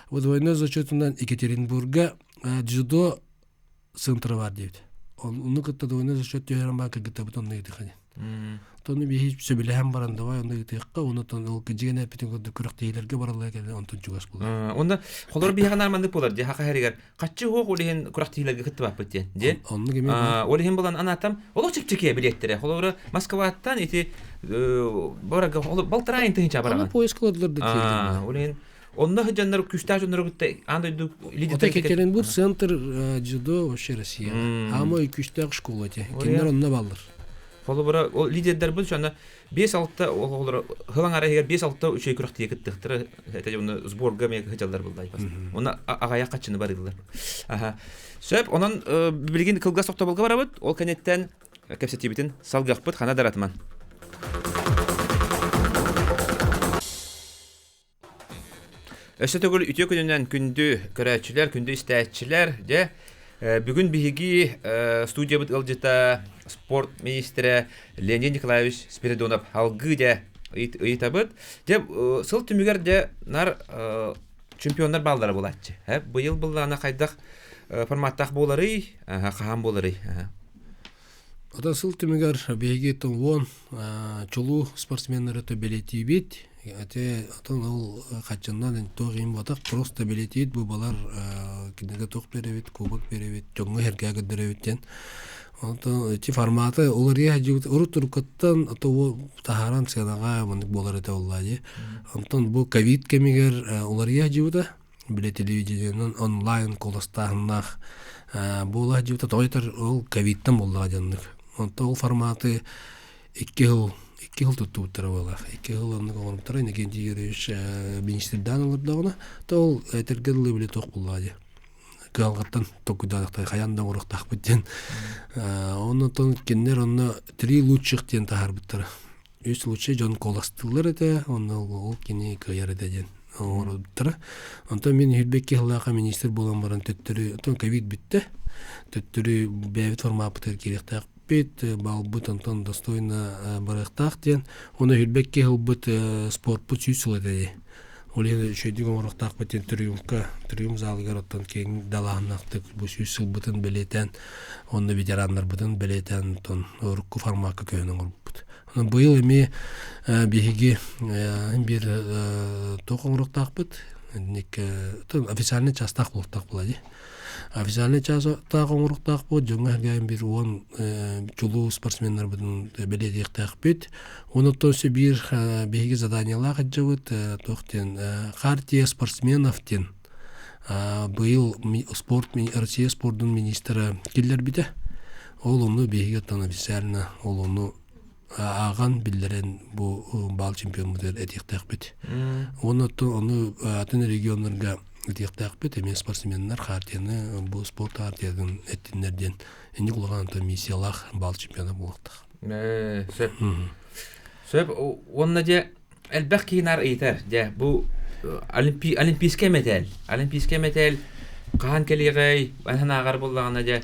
Вот война зачетундан Екатеринбурга дзюдо центры бар дейді. Оны күтті война зачет түйерін бақы күтті бұтын нейді қане. Тоны бихи сөбіләһәм баранда вай онда гытыкка онотон ол кижене питин көдө күрәктейләргә баралар келе онтон чугас булды. Онда холор бихән арманды булар. Ди хака хәригәр. Каччы хок улehen күрәктейләргә кытты бап бит. Ди. Онны геме. Улehen булган анатам, ол чипчике билеттере. Холор Москвадан ити барага холор балтырайын тынча барага. Аны поиск кылдылар да келди. Улehen онда хәҗәннәр күстә җоннар гытты. Анда лидер Екатеринбург центр дзюдо вообще Россия. Ама 200 школа те. Киндер онда балдыр. Холобра ол лидерлер бул шона 5-6 олар хылан арагер 5-6 үчөй күрәктә киттектер. Хәтта уны сборга мега хәҗәлләр булды. Уны агая качыны бар иделәр. Аха. Сөп онан билген кылга сокта булга барабыз. Ол кенеттен кепсетибитин салгакпыт хана даратман. Өстөгөл үтө күнүнөн күндү көрәчүләр, күндү истәчиләр дә бүгүн биһиги студия бит алжыта спорт министры Леонид Николаевич Спиридонов халгы дә ыйтабыт. Дә сыл түмүгәр дә нар чемпионнар балдары булачы. Быел булганы кайдак форматтах булары, каһам булары. Ата сыл түмүгәр биһиги тон чулу спортсменнары төбелети бит. Атон ол качандан тогын батак просто билетит бу балар кинеге ток беребит, кубок беребит, жоңго хергеге дөрөбүттен. Ото эти форматы оларга жигит урутуркаттан ото тахаран сенага мындык болар эте оллады. Антон бу ковид кемигер оларга жигита билет телевидениянын онлайн колостарынах була жигита тойтер ол ковидтан боллагандык. Ото форматы 2 жыл туттуттары болар. 2 жыл онны горумтары некен жигериш министрдан алып тол этергелли биле ток булады. Галгаттан токудактай хаяндан урактак биттен. Оннотон кеннер онны 3 лучших тен тахарбыттар. 3 лучший жон коластылар эте, онны ол кини кыяр эден. Ордуттар. Онтон мен Хилбекке хылака министр болан баран төттөрү, тон ковид битте. Төттөрү бевит формапытыр керектак бит, балбыт онтон достойно барактак ден. Оны Хилбекке хылбыт спорт бут сүйсүл эде. Олен шөйдүгөн орактак битен триумф залыгар оттон кең далаанактык бу сүйсүл бутын белетен, онны ветерандар бутын белетен тон орукку формакка көөнүн урбут. Быйыл эми биһиги бир токоңроктак бит, ник официальный частак болуктак булады. Официальный частак оңроктак бу жөнгө бир 10 чулуу спортсмендар бутын белетиктак бит. Онотон бир биһиги заданиялар жабыт токтен хартия спортсменов тен. Быйыл Россия спорттун министры келдер бите. Ол ону биһиги тан официально ол ону аган билдерен бу бал чемпион модер этиктак бит. Оны атын региондарга этиктак бит, эми спортсменнар хартияны бу спорт хартиядан эттинерден эни кулган миссиялах бал чемпионы болуктак. Сөп онна же элбек кинар ыйтар же бу олимпийский металь кахан келигей анагар боллагана же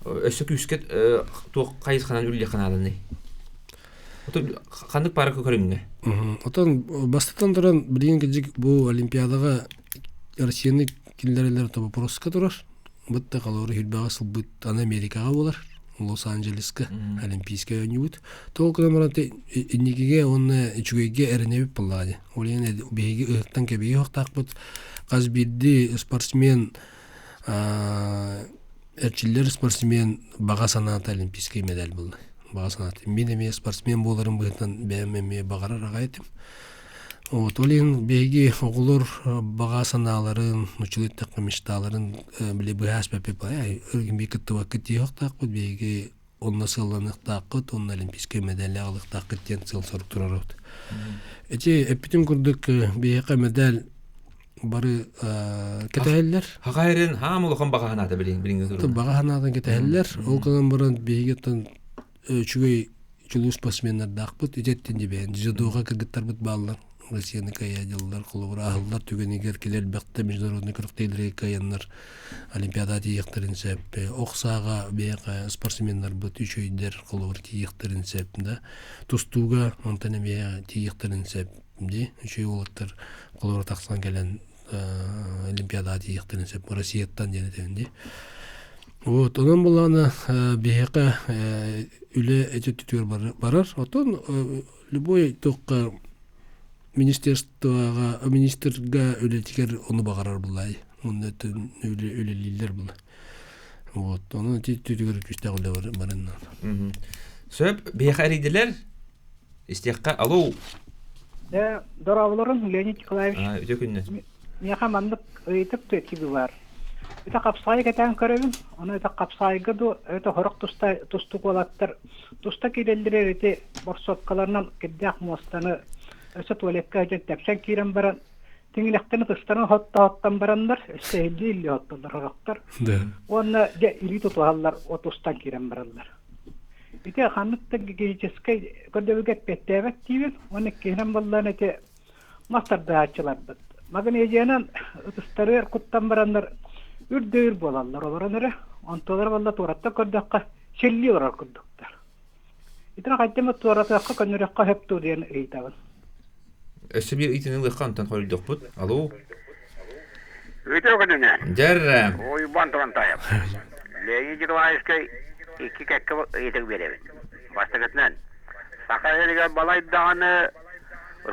өсөк үскет ток кайсыканан үлле каналыны. Кандык пара көрүнгө. Отон бастан туран билген кежик бу олимпиадага Россияны килдерелер то вопроска турар. Бутта калоры хилбагасыл бут Америкага болар. Лос-Анджелеске олимпийский ойнубут. Толкуна марате иннигиге онны ичугеге эренебип булады. Олен беги ыктан кебеги хоктак бут. Каз бирди спортсмен эрчиллер спортсмен бага санаты олимпийский медаль булды. Бага санаты. Мен эме спортсмен боларым быйтан беме багарар агайтым. Олен беги оголор бага саналарын, училеттик мечталарын биле быяс пепе бай. Өргүн бекитти вакыт жоктак бу беги онна сылланыктакыт, онна олимпийский медаль алыктакыт тен сыл соруктурарот. Эти эпитим курдук бияка медаль бары кетеллер. Хагайрын хамулукан баганада билин туру. Баганадан кетеллер. Ол кылган баран бейгеттен чугай чулуу спортсмендер дакпыт, итеттен дебен. Дзюдога кыргыттар бут баллар. Россияны каядылар, кулура ахыллар түгенегер келер бакта международный коктейльдер каяннар олимпиада тиектерин сеп, оксага бияка спортсмендер бут үчөйдер кулур тиектерин сеп да. Тустуга онтане бия тиектерин сеп ди, үчөй олаттар кулура таксан келен олимпиада тиектерин сеп Россияттан денетен ди. Вот, онан буланы бияка үле эжеттүр барар. Отон любой токка министерга үлетикер оны багарар булай. Онда үлелилер бул. Вот, оны түтүгөр күстөгөлөр барыннан. Сөп бехаридилер истекка алуу. Доравларын Леонид Николаевич. Өтө күннө. Мияха мандык ыйтып төтиби бар. Это капсай кетен көрөбүн. Оны это капсайга до это хорок тусту болаттар. Туста киделдер эти борсоткаларынан кеддак мостаны өсө туалетке ажет тапсан кирен баран. Тиңилектен тыстарын хоттан барандар. Сөйдү илли хотталар хорактар. Да. Онна же ири туталар отустан кирен барандар. Ите ханытты геическе көдөбөгөт петтебет тийбит. Оны кирен баллан эти мастарда ачыларбыт. Магын еженен тыстары куттан барандар. Үрдөйір болалар оларанары, онтолар балла туратта көрдіққа шелли орар көрдіқтар. Итін қайтемі туратаққа көніріққа хөпту дейін өйтавын. Өсі бір итінің лыққантан қойылдық бұд. Алло? Өте өкініне. Жар. Ой, бан тұран тайып. Леонид Николаевский iki кәккі етік беремін. Бастығытынан. Сақайырға балайдағаны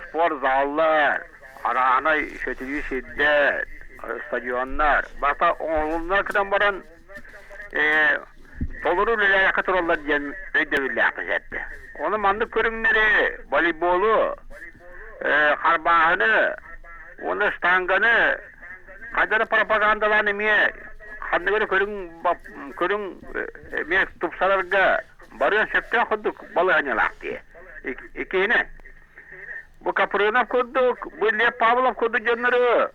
спорт заллар, арағына шөтігі шеддет, stadionlar, bata oğullar kıdan baran toluru lüle yakıtır ollar diyen ödeville yapısetti. Onu mandık körünleri, voleybolu, harbahını, onu stanganı, kadarı propagandalarını miye, kandı göre körün miye tupsalarga barıyan şöpten kurduk, balı hanyalak diye. İkiyine. Bu kapırığına kurduk, bu Lev Pavlov kurdu canları.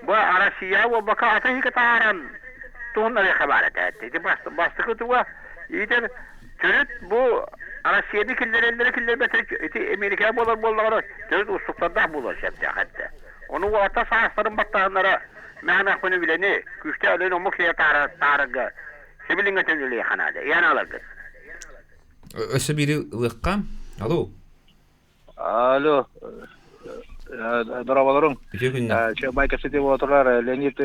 Bu Россия o baka atı taran tuğunları haber etti. Bastıkı tuğa iyidir. Türüt bu Rusya'da killeri betir. Amerika'ya bollar. Türüt usluklarda bulur şepte hatta. Onu o ata sahasların battağınlara mehnak bunu bileni güçte alın o mukiye tarıgı. Sibilin götürülüğü kanadı. Yani alırgız. Ösü biri lıqqam. Alo. Alo. Здорово, Байкасыте отырар Леонид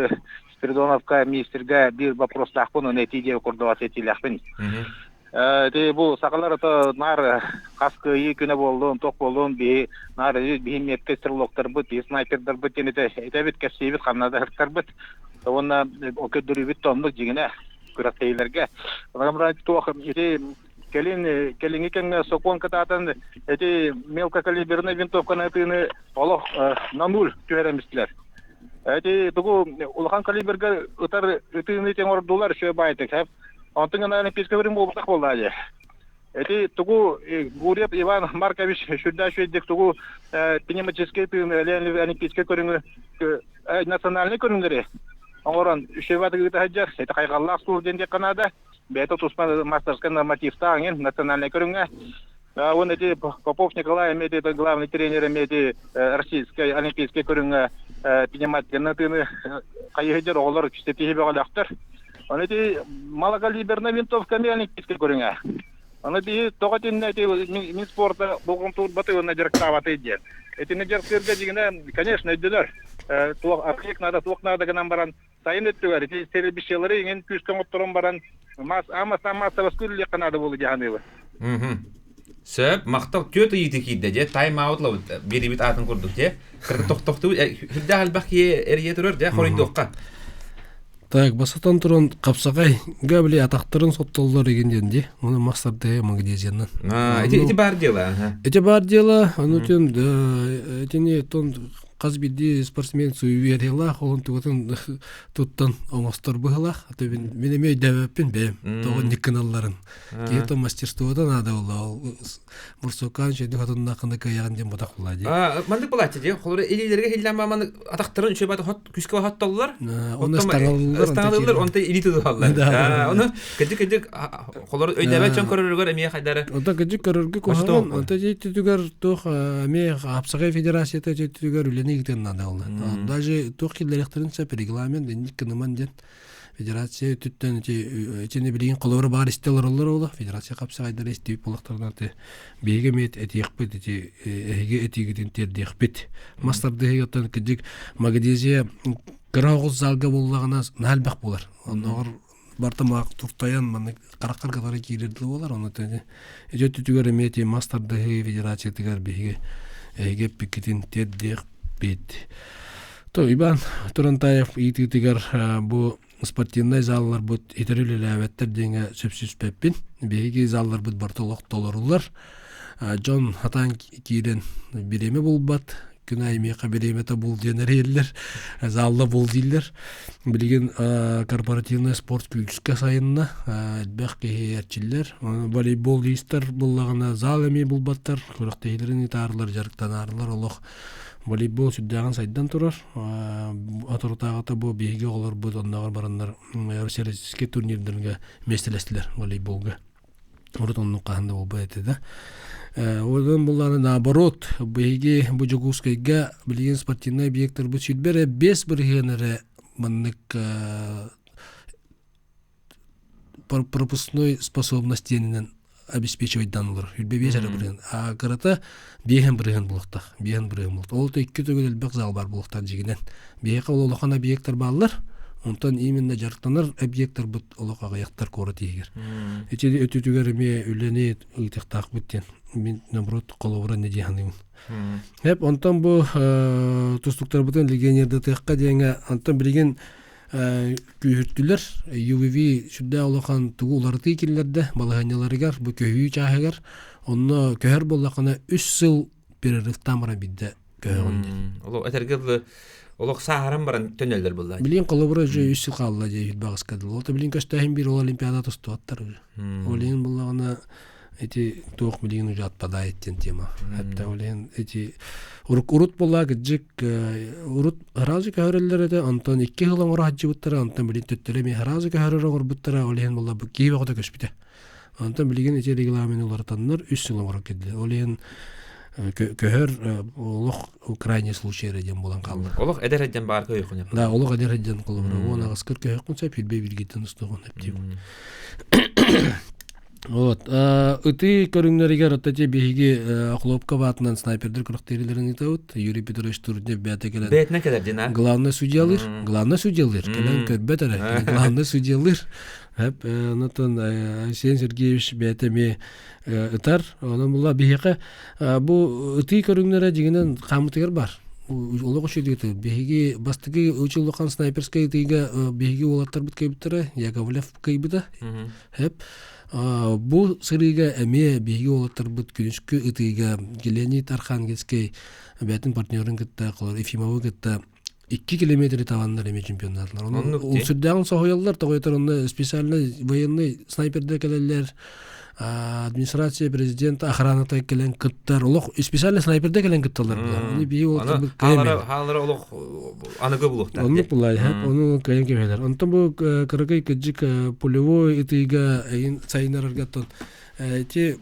Спиридоновка министрге бир вопрос тахпын, оны тиде курдуат етилахпын. Бұл сақалар нар қасқы екіні болуын, тоқ болуын, нар беймепке сырлоқтар бұд, снайпердар бұд, етебет кәсебет қамнада хырттар бұд. Оны өкөддүрі бүт тонлық жегіне күраттейлерге. Келин екен сокон кататын эти мелкокалиберный винтовканы тыны олох на нуль түйеремістілер. Эти тугу улахан калиберге ытар тыны тен ордулар шөй байтык. Антыңын олимпийский өрім болбытақ болды әже. Эти тугу Гурьев Иван Маркович шүрдә шөйдік тугу пневматический тыны олимпийский көріңі национальный көріңдері. Оңыран шөй байтык ұтахаджар. Это қайғаллақ сұл дендек қанады. Бето туспа мастерская нормативта, анген национальная көрінге. Он эти Попов Николай, это главный тренер, российской олимпийской көрінге пневматиканы тыны қайығыдер олар күстепті хебе қалақтыр. Он эти малокалиберный винтовками олимпийской көрінге. Он эти тоғатын Минспорта болған тур баты он надерктаваты едер. Эти надерктерге дегенде, конечно, едділер. Архик надо, тоқ надо гынан баран сайын өттігер. Эти серебішелері енген күшкен оттырын баран Массовость күрлі қанады болу жағанылы. Сөп, мақтал төті еті кейді де, тайм-аутлау бері бет атын көрдік де. Кірді тоқты, хүлді әлбақ әрие тұрыр де, қорынды оққа. Так, басатан тұрын қапсағай, гәбілі атақтырын сотталылар егенден де, оны мақсарды магнезияннан. Эти бар дела. Эти бар дела, оны тен, этіне тон каз бидди спортсмен суверила он туттан оңостор была мен эме дебеппин бем тогон никналларын кето мастерстводан ада ол мурсукан жеди хатынна кында каяган дем батакла ди мандык булат ди холор элилерге хиллама маны атактырын чөбат хот күскө хатталлар оны станаллар онта элиту халлар оны кедик холор өйдәбә чон көрөргөр эме хайдары онта кедик көрөргө кошон онта жетүгөр тох эме апсагай федерацияда жетүгөр үлени гитен нада ол даже тох килдеректеринче регламент никныман ден федерация түттен эчене билген колор бар истелерлер ола федерация капсагайдар истеп булактардан беге мет этиекпит эге этигидин тердекпит мастарды йоттан кедик магадезия грагыз залга буллагына налбак булар онор бартамак туртаян маны караккар катары кирерди болар оны жетүгөр эмети мастарды федерация тигер беге эге пикетин тердекпит то Иван Турантаев итигер бу спортивный заллар бут итерүлеләвәттер деңе сөпсүспеппин беги заллар бут бартолок толорулар Джон хатан кирен биреме булбат күнайме каберемета бул денерлер залла бул диллер билген корпоративный спорт күчкә сайынна бәхке ярчиллер волейбол истер буллагына зал эме булбаттар көрөктейлерин тарлар жарыктан арлар олох волейбол сүддәгән сайдан турар. Атыртагата бу беге олар бу оннагар бараннар российский турнирларга местелестилер волейболга. Ордонны канда бу бетеде. Одан булланы наоборот беге бу жугускайга билген спортивный объекттер бу сүдбере 5 биргенере маннык пропускной способностьнен обеспечивать данлар. Билбебежер бирген. А карата беген бирген булакта. Беген бирген булакта. Ол текке төгөл бак зал бар булактан жигинен. Беге олохан объекттер баллар. Онтан именно жарыктанар объекттер бут олокага яктар корот егер. Эчеди өтүтүгөр эме үлени ыйтыктак бүттен. Мен наоборот колобура не дияным. Хеп онтан бу тустуктар бутен легионерде текка деңе онтан билген күйүрттүлөр UVV шүдө олохан тугуларды киллерде балаганяларыгар бу көйү чагыгар онно көһөр боллакана 3 жыл перерыв тамара бидде көйгөн. Оло этергел олох саарам баран төнөлдөр булла. Билин колобура 3 жыл калла же багыскады. Ол билин көстөһүн бир олимпиада тустуаттар. Олин буллагана эти 2 миллион уже отпадает тема. Хәтта олен эти урут булла гыжык урут разы көрөллөрдө Антон 2 жылың ураҗы буттара Антон билин төттөлеме разы көрөрөр буттара олен булла бу кийбе года көспүтө. Антон билген эти регламентлар таннар 3 жылың ура келди. Олен көһөр олох крайний случай дем булган калды. Олох эдерден бар көйгөн. Да, олох эдерден колобура. Она аскыр көйгөнсө билбей билгитен устуган эптип. Вот. Ыты көрүңнөргө ротате беги Хлопка батынан снайпердер кырыктерлерин итаут. Юрий Петрович Турдев бәте келен. Бетне келер дина. Главный судьялар келен көрбөтөр. Главный судьялар. Хеп, натан Сен Сергеевич бәтеме ытар. Анан була беги бу ыты көрүңнөрө дигенен камытыгар бар. Олого шөйдөгөтө беги бастыгы учулукан снайперская тыйга беги олаттар бүткөйбүттөр. Яковлев кыйбыда. Хеп бу сырыга эме беги олаттар бут күнүскү ытыйга Леонид Архангельский бәтин партнерин кытта кылар Ефимову кытта 2 километр таваннар эме чемпионатлар. Ол сүрдөгөн сохояллар тогойторунда специальный военный снайпердер келелер. Администрация президента охраната келен кыттар олох специальный снайперде келен кытталар. Аны бии олар халара олох аныгы булуктар. Аны булай, аны кайын кемелер. Онтон бу кыргый кыжык полевой итига сайнарга тон. Те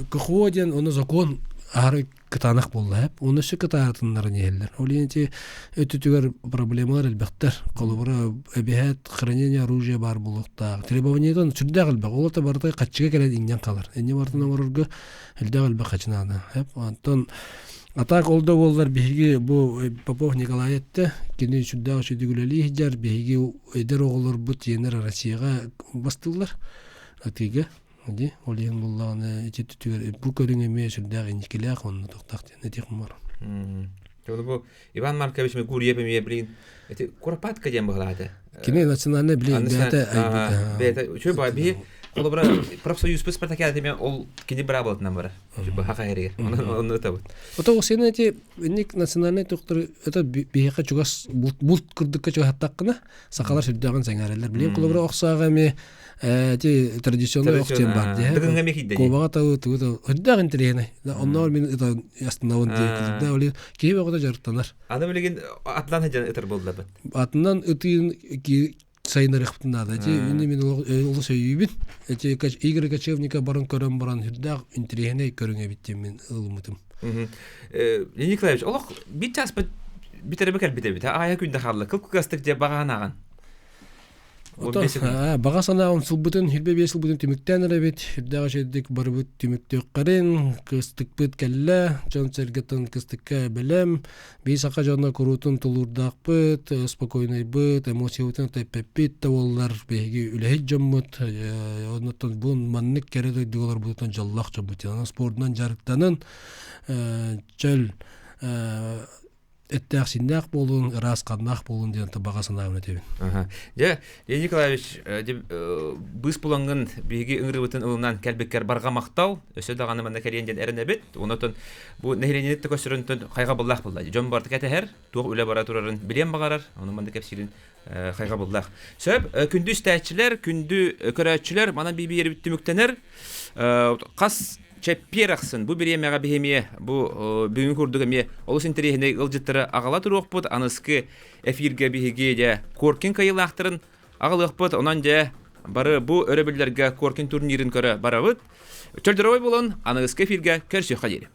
коходен оны закон ары кытанак булды. Оны шы кытаатыннар нелер. Оленти өтүтүгөр проблемалар элбектер. Колубура эбехет хранение оружия бар булукта. Требованиядон сүрдөгөл бак. Олата бардай качыга келет иңден калар. Эне бартына орурга элдөгөл бак качынады. Антон атак олдо боллар беги бу Попов Николай этте. Кини сүрдөгө сүдүгүлөли жар беги эдер оголор бут енер Россияга бастылар. Атыга Ди, олен булланы этитүгөр бу көрүң эме сүрдөгө никеле акын токтакты. Нетик бар. Бу Иван Маркович ме гуриеп эме билин. Эти куропатка дем баглады. Кини национальный билин бета. Бета, чё ба би Олбра профсоюз спартакиада мен ол кини бара болотнан бара. Бу хакайры. Оны табыт. Ото сен эти ник национальный доктор это бияка чугас булт кырдыкка чугаттаккына сакалар сүрдөгөн саңаралар билем кулубра оксага ме эти традиционный окчен бар де. Дыгынга мекиде. Кобага тау өддөгөн тирene. Оннор мен это ястынавын де. Да оле кийбе года жарттанар. Аны билген атлан жан этер болду бат. Атынан өтүн сайнар ихтнада же уни мен улы сөйүбүн эти Игорь Кочевника барын көрөн баран хүрдак интерене көрүнгө биттим мен ылмытым. Николаевич, олох бит час битере бекер бит. Ая күндө халлы кылкастык же баганаган. Бага санаам сылбытын хилбе бесил бүтүн түмүктен ребит хүрдак жедик барбыт түмүктөк карын кыстык бит келле жон сергетен кыстыкка белем бисака жона курутун тулурдак бит спокойный бит эмоциятын теппит таволлар беги үлеһи жоммут онотон бун маннык кереде диголар бутун жаллак жоммут спортунан жарыктанын жөл эттәксиннәк болун, расканнак болун дигән табага санагына тебин. Я Николаевич, быз буланган биги иңрибетен улынан кәлбеккәр барга мактау, өсө даганы менә кәлендән әрнәбет, онотон бу нәһренет төкөсөрөнтөн кайга буллах булды. Жон барды кәтәһәр, туг үлә бара турарын билем багарар, аны менә кәпсилен кайга буллах. Сөп күндүз тәчләр, күндү көрәчләр мана биби ербит түмүктәнер. Кас Чепперахсын бу биремега бихемие бу бүгүн курдугаме олус интерехне ылжыттыры агала туруокпут аныскы эфирге бихиге же коркин кайылактырын агалыкпут онан же бары бу өрөбүллерге коркин турнирин көрө барабыт чөлдөрөй болон аныскы эфирге көрсөк кадери.